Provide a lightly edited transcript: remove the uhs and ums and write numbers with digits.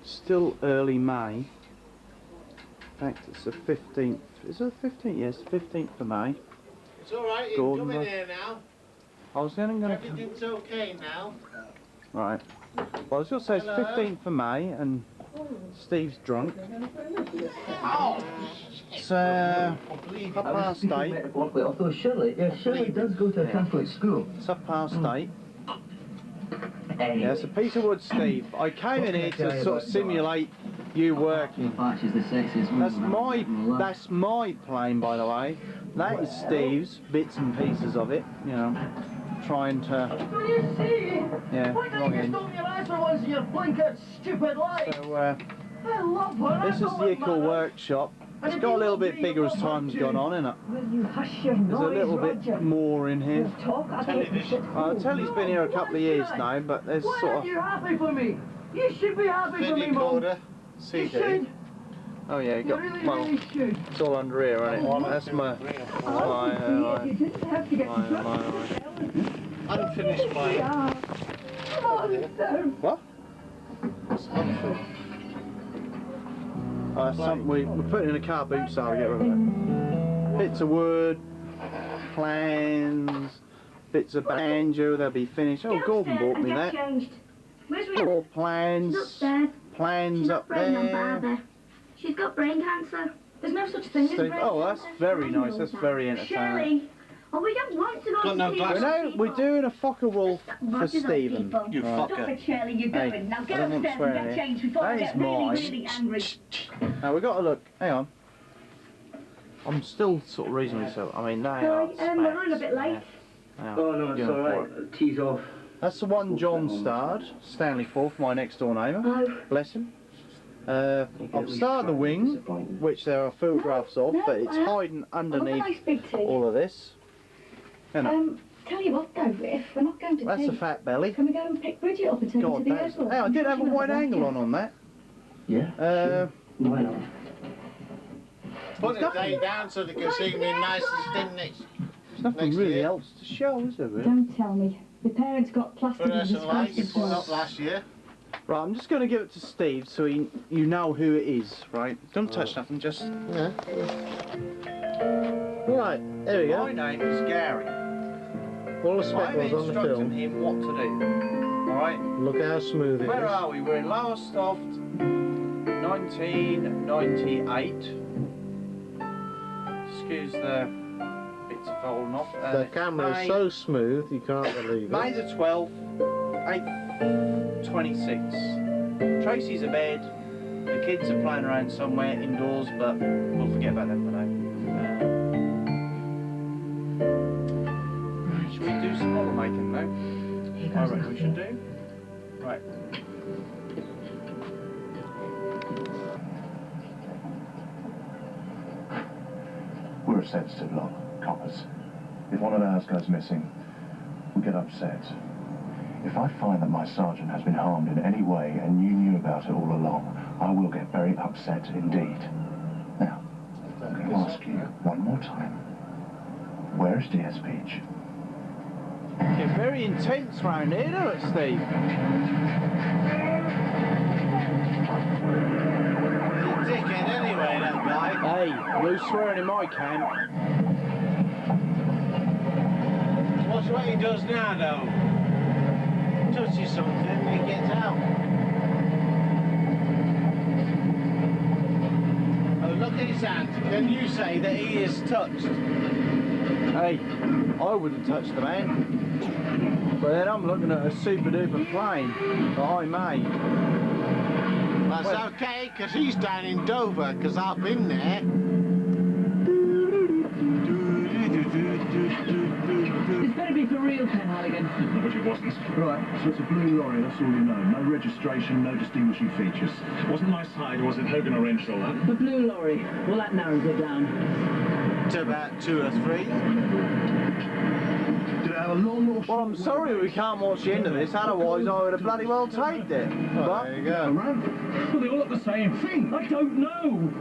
Still early May. In fact, it's the 15th. Is it the 15th? Yes, the 15th of May. It's alright, you can come in here now. I was then going to... Everything's okay now. Right. Well, I was going to say it's 15th of May and Steve's drunk. Oh! It's 8:30. Although Shirley does go to a Catholic school. It's 8:30. Yeah, it's a piece of wood, Steve. I came in here to sort of simulate you working. That's my plane, by the way. That is Steve's, bits and pieces of it, you know, trying to, yeah, log in. So, this is the Ickle workshop. It's got a little bit bigger as time's gone on, isn't it? There's a little bit more in here. Telly's been here a couple of years now, but there's sort of... You happy for me? You should be happy for me, Mum. CD. Oh yeah, you got, well, it's all under here, isn't it? That's my... Unfinished plane. What? That's something we put it in a car boot so we get rid of it. Bits of wood, plans, bits of banjo, they'll be finished. Oh, Gordon bought me that. More plans, plans up there. She's got brain cancer. There's no such thing as brain cancer. Oh, that's very nice. That's very entertaining. Oh, we don't want to go to see we're doing a Fokker Wolf for Stephen. You fucker. Stop it, Shirley, you're going. Now get upstairs and get changed before I get really angry. Now we've got to look. Hang on. I'm still sort of reasonably so. I mean, they are we're running a bit late. Yeah. Oh no, it's alright. Tease off. That's the one John starred, Stanley Forth, my next door neighbour. Oh. Bless him. I've started the wing, which there are photographs of, but it's hiding underneath all of this. Tell you what though, if we're not going to That's a fat belly. can we go and pick Bridget up and take her to the airport? Hey, I did have a wide angle on that. Yeah? Why not? Put the day down so they can see me nice and stimulate. There's nothing really else to show, is there? Really? Don't tell me. Your parents got plastic in the Lights, not last year. Right, I'm just going to give it to Steve so you know who it is, right? Don't touch nothing, just... Yeah. Right, there we go. My name is Gary. All the spec I'm was on the instructing film. him what to do. Alright? Look how smooth it is. Where are we? We're in Lowestoft, 1998. Excuse the bits falling off. The camera is so smooth you can't believe it. May the 12th, 8:26. Tracy's abed. The kids are playing around somewhere indoors, but we'll forget about them for now. Should we do some model making though? I reckon we should do. Right. We're a sensitive lot, coppers. If one of ours goes missing, we get upset. If I find that my sergeant has been harmed in any way and you knew about it all along, I will get very upset indeed. Now, I'm going to ask you one more time. Where is DS Peach? You're very intense round here, don't it, Steve? He's a dickhead anyway, that guy. Hey, no swearing in my camp. Watch what he does now, though. Touches something and he gets out. Oh, look at his hand. Can you say that he is touched? Hey, I wouldn't touch the man. But then I'm looking at a super duper plane that I made. That's okay, because he's down in Dover, because I've been there. This better be for real, Ken Halligan. But it wasn't. Right, so it's a blue lorry, that's all you know. No registration, no distinguishing features. Wasn't nice hide, was it? Hogan arranged all that. The blue lorry. Well, that narrows it down. To about 2 or 3. Did it have a long or Well, I'm sorry we can't watch the end of this, otherwise I would have bloody well taped it. But There you go. Well, they all look the same thing. I don't know.